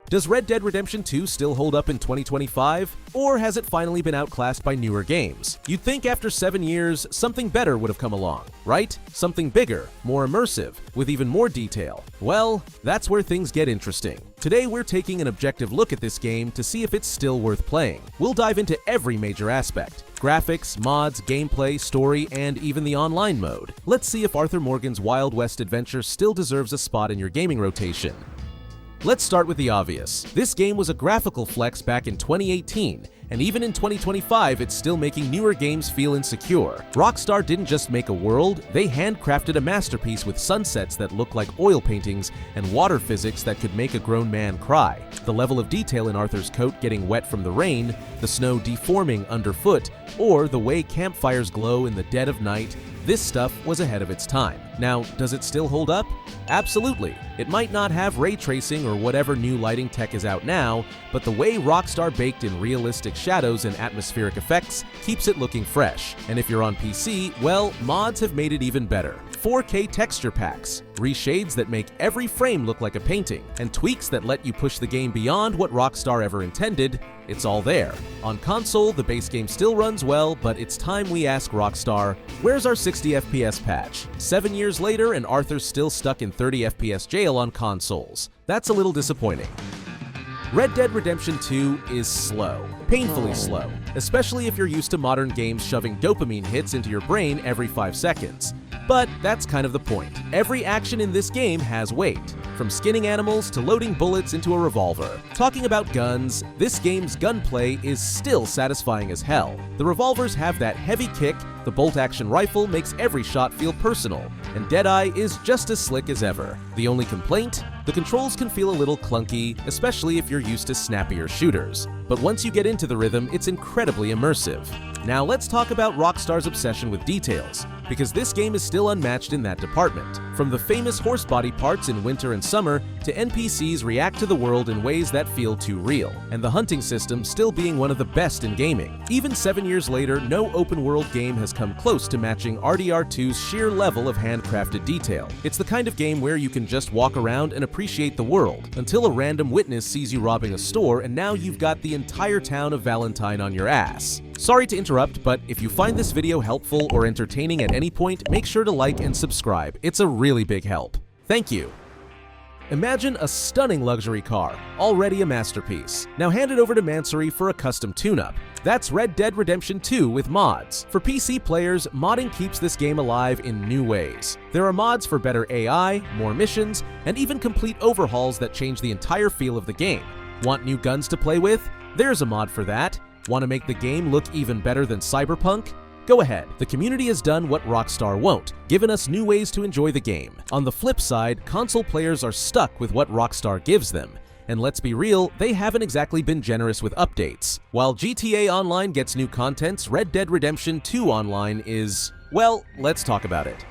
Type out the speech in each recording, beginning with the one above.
Does Red Dead Redemption 2 still hold up in 2025? Or has it finally been outclassed by newer games? You'd think after 7 years, something better would have come along, right? Something bigger, more immersive, with even more detail. Well, that's where things get interesting. Today we're taking an objective look at this game to see if it's still worth playing. We'll dive into every major aspect: graphics, mods, gameplay, story, and even the online mode. Let's see if Arthur Morgan's Wild West adventure still deserves a spot in your gaming rotation. Let's start with the obvious. This game was a graphical flex back in 2018, and even in 2025 it's still making newer games feel insecure. Rockstar didn't just make a world, they handcrafted a masterpiece with sunsets that look like oil paintings and water physics that could make a grown man cry. The level of detail in Arthur's coat getting wet from the rain, the snow deforming underfoot, or the way campfires glow in the dead of night, this stuff was ahead of its time. Now, does it still hold up? Absolutely. It might not have ray tracing or whatever new lighting tech is out now, but the way Rockstar baked in realistic shadows and atmospheric effects keeps it looking fresh. And if you're on PC, well, mods have made it even better. 4K texture packs, reshades that make every frame look like a painting, and tweaks that let you push the game beyond what Rockstar ever intended. It's all there. On console, the base game still runs well, but it's time we ask Rockstar, where's our 60 FPS patch? 7 years later and Arthur's still stuck in 30 FPS jail on consoles. That's a little disappointing. Red Dead Redemption 2 is slow, painfully slow, especially if you're used to modern games shoving dopamine hits into your brain every 5 seconds. But that's kind of the point. Every action in this game has weight, from skinning animals to loading bullets into a revolver. Talking about guns, this game's gunplay is still satisfying as hell. The revolvers have that heavy kick, the bolt-action rifle makes every shot feel personal, and Deadeye is just as slick as ever. The only complaint? The controls can feel a little clunky, especially if you're used to snappier shooters. But once you get into the rhythm, it's incredibly immersive. Now let's talk about Rockstar's obsession with details, because this game is still unmatched in that department. From the famous horse body parts in winter and summer, to NPCs react to the world in ways that feel too real, and the hunting system still being one of the best in gaming. Even 7 years later, no open-world game has come close to matching RDR2's sheer level of handcrafted detail. It's the kind of game where you can just walk around and appreciate the world, until a random witness sees you robbing a store and now you've got the entire town of Valentine on your ass. Sorry to interrupt, but if you find this video helpful or entertaining at any point, make sure to like and subscribe. It's a really big help. Thank you. Imagine a stunning luxury car, already a masterpiece. Now hand it over to Mansory for a custom tune-up. That's Red Dead Redemption 2 with mods. For PC players, modding keeps this game alive in new ways. There are mods for better AI, more missions, and even complete overhauls that change the entire feel of the game. Want new guns to play with? There's a mod for that. Want to make the game look even better than Cyberpunk? Go ahead. The community has done what Rockstar won't, given us new ways to enjoy the game. On the flip side, console players are stuck with what Rockstar gives them. And let's be real, they haven't exactly been generous with updates. While GTA Online gets new contents, Red Dead Redemption 2 Online is, well, let's talk about it.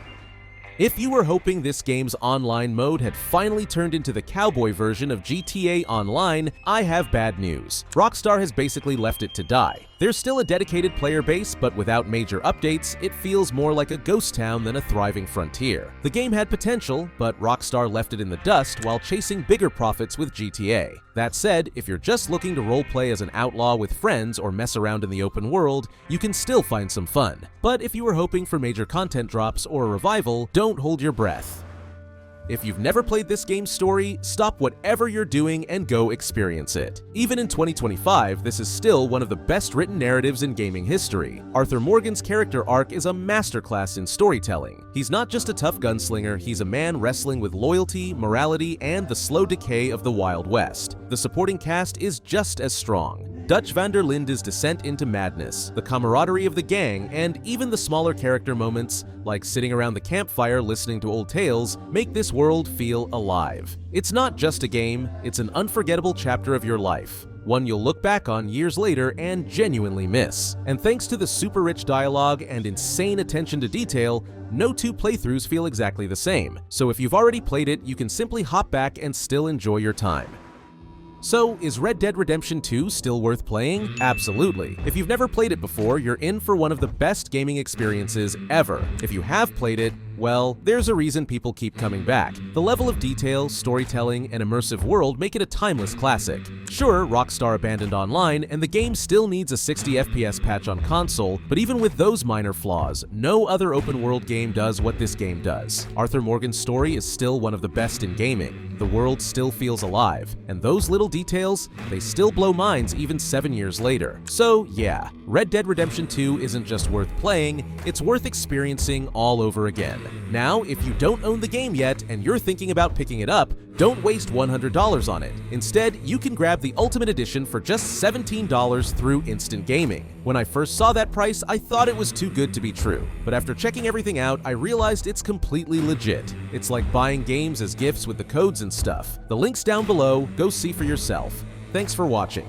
If you were hoping this game's online mode had finally turned into the cowboy version of GTA Online, I have bad news. Rockstar has basically left it to die. There's still a dedicated player base, but without major updates, it feels more like a ghost town than a thriving frontier. The game had potential, but Rockstar left it in the dust while chasing bigger profits with GTA. That said, if you're just looking to roleplay as an outlaw with friends or mess around in the open world, you can still find some fun. But if you were hoping for major content drops or a revival, don't hold your breath. If you've never played this game's story, stop whatever you're doing and go experience it. Even in 2025, this is still one of the best written narratives in gaming history. Arthur Morgan's character arc is a masterclass in storytelling. He's not just a tough gunslinger, he's a man wrestling with loyalty, morality, and the slow decay of the Wild West. The supporting cast is just as strong. Dutch van der Linde's descent into madness, the camaraderie of the gang, and even the smaller character moments, like sitting around the campfire listening to old tales, make this world feel alive. It's not just a game, it's an unforgettable chapter of your life. One you'll look back on years later and genuinely miss. And thanks to the super rich dialogue and insane attention to detail, no two playthroughs feel exactly the same. So if you've already played it, you can simply hop back and still enjoy your time. So, is Red Dead Redemption 2 still worth playing? Absolutely. If you've never played it before, you're in for one of the best gaming experiences ever. If you have played it, Well, there's a reason people keep coming back. The level of detail, storytelling, and immersive world make it a timeless classic. Sure, Rockstar abandoned online, and the game still needs a 60 FPS patch on console, but even with those minor flaws, no other open-world game does what this game does. Arthur Morgan's story is still one of the best in gaming. The world still feels alive, and those little details, they still blow minds even 7 years later. So yeah, Red Dead Redemption 2 isn't just worth playing, it's worth experiencing all over again. Now, if you don't own the game yet and you're thinking about picking it up, don't waste $100 on it. Instead, you can grab the Ultimate Edition for just $17 through Instant Gaming. When I first saw that price, I thought it was too good to be true. But after checking everything out, I realized it's completely legit. It's like buying games as gifts with the codes and stuff. The link's down below, go see for yourself. Thanks for watching.